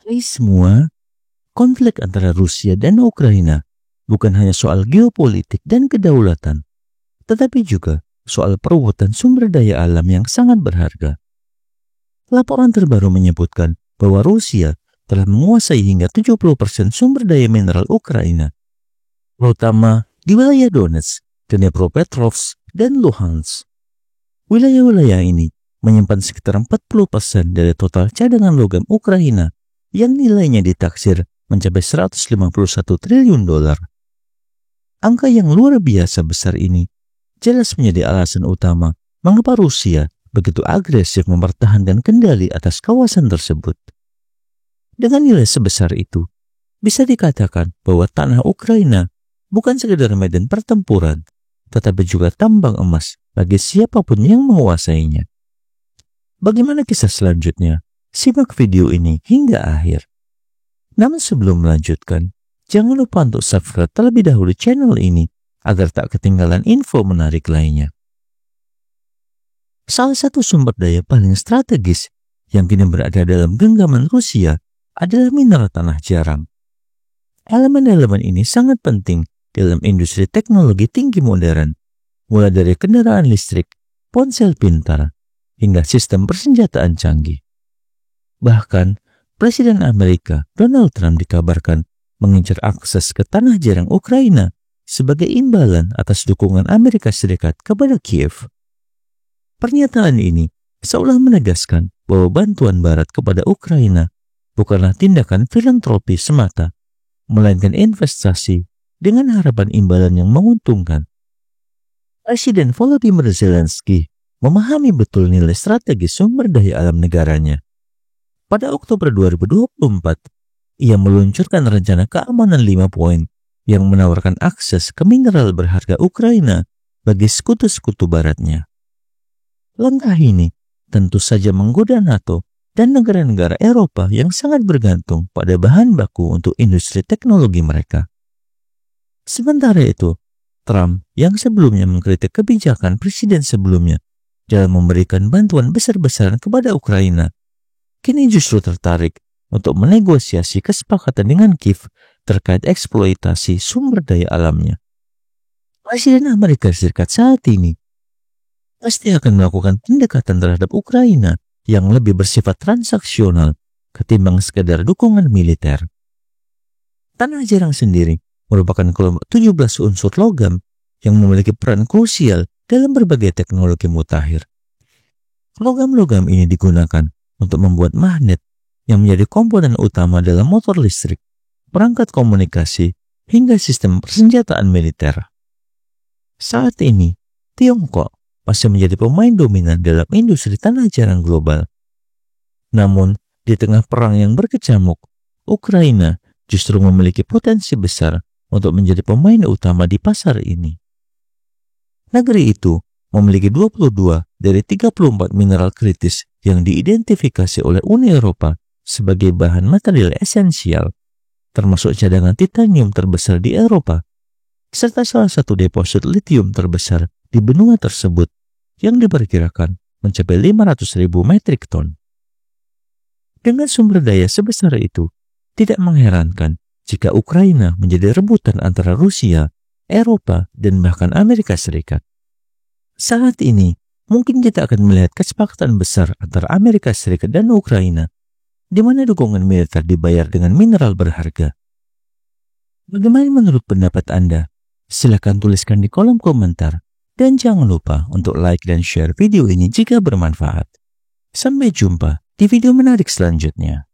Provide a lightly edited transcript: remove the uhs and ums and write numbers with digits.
Hai semua, konflik antara Rusia dan Ukraina bukan hanya soal geopolitik dan kedaulatan, tetapi juga soal perebutan sumber daya alam yang sangat berharga. Laporan terbaru menyebutkan bahwa Rusia telah menguasai hingga 70% sumber daya mineral Ukraina, terutama di wilayah Donetsk, Dnipropetrovsk, dan Luhansk. Wilayah-wilayah ini menyimpan sekitar 40% dari total cadangan logam Ukraina yang nilainya ditaksir mencapai 151 triliun dolar. Angka yang luar biasa besar ini jelas menjadi alasan utama mengapa Rusia begitu agresif mempertahankan kendali atas kawasan tersebut. Dengan nilai sebesar itu, bisa dikatakan bahwa tanah Ukraina bukan sekedar medan pertempuran, tetapi juga tambang emas bagi siapapun yang menguasainya. Bagaimana kisah selanjutnya? Simak video ini hingga akhir. Namun sebelum melanjutkan, jangan lupa untuk subscribe terlebih dahulu channel ini agar tak ketinggalan info menarik lainnya. Salah satu sumber daya paling strategis yang kini berada dalam genggaman Rusia adalah mineral tanah jarang. Elemen-elemen ini sangat penting dalam industri teknologi tinggi modern, mulai dari kendaraan listrik, ponsel pintar, hingga sistem persenjataan canggih. Bahkan, Presiden Amerika Donald Trump dikabarkan mengincar akses ke tanah jarang Ukraina sebagai imbalan atas dukungan Amerika Serikat kepada Kiev. Pernyataan ini seolah menegaskan bahwa bantuan Barat kepada Ukraina bukanlah tindakan filantropi semata, melainkan investasi dengan harapan imbalan yang menguntungkan. Presiden Volodymyr Zelensky memahami betul nilai strategis sumber daya alam negaranya. Pada Oktober 2024, ia meluncurkan rencana keamanan 5 poin yang menawarkan akses ke mineral berharga Ukraina bagi sekutu-sekutu baratnya. Langkah ini tentu saja menggoda NATO dan negara-negara Eropa yang sangat bergantung pada bahan baku untuk industri teknologi mereka. Sementara itu, Trump yang sebelumnya mengkritik kebijakan presiden sebelumnya dalam memberikan bantuan besar-besaran kepada Ukraina, kini justru tertarik untuk menegosiasi kesepakatan dengan Kiev terkait eksploitasi sumber daya alamnya. Presiden Amerika Serikat saat ini pasti akan melakukan pendekatan terhadap Ukraina yang lebih bersifat transaksional ketimbang sekedar dukungan militer. Tanah jarang sendiri merupakan kelompok 17 unsur logam yang memiliki peran krusial dalam berbagai teknologi mutakhir. Logam-logam ini digunakan untuk membuat magnet yang menjadi komponen utama dalam motor listrik, perangkat komunikasi, hingga sistem persenjataan militer. Saat ini, Tiongkok masih menjadi pemain dominan dalam industri tanah jarang global. Namun, di tengah perang yang berkecamuk, Ukraina justru memiliki potensi besar untuk menjadi pemain utama di pasar ini. Negeri itu memiliki 22 dari 34 mineral kritis yang diidentifikasi oleh Uni Eropa sebagai bahan material esensial, termasuk cadangan titanium terbesar di Eropa, serta salah satu deposit litium terbesar di benua tersebut yang diperkirakan mencapai 500.000 metrik ton. Dengan sumber daya sebesar itu, tidak mengherankan jika Ukraina menjadi rebutan antara Rusia, Eropa, dan bahkan Amerika Serikat. Saat ini, mungkin kita akan melihat kesepakatan besar antara Amerika Serikat dan Ukraina, di mana dukungan militer dibayar dengan mineral berharga. Bagaimana menurut pendapat Anda? Silakan tuliskan di kolom komentar, dan jangan lupa untuk like dan share video ini jika bermanfaat. Sampai jumpa di video menarik selanjutnya.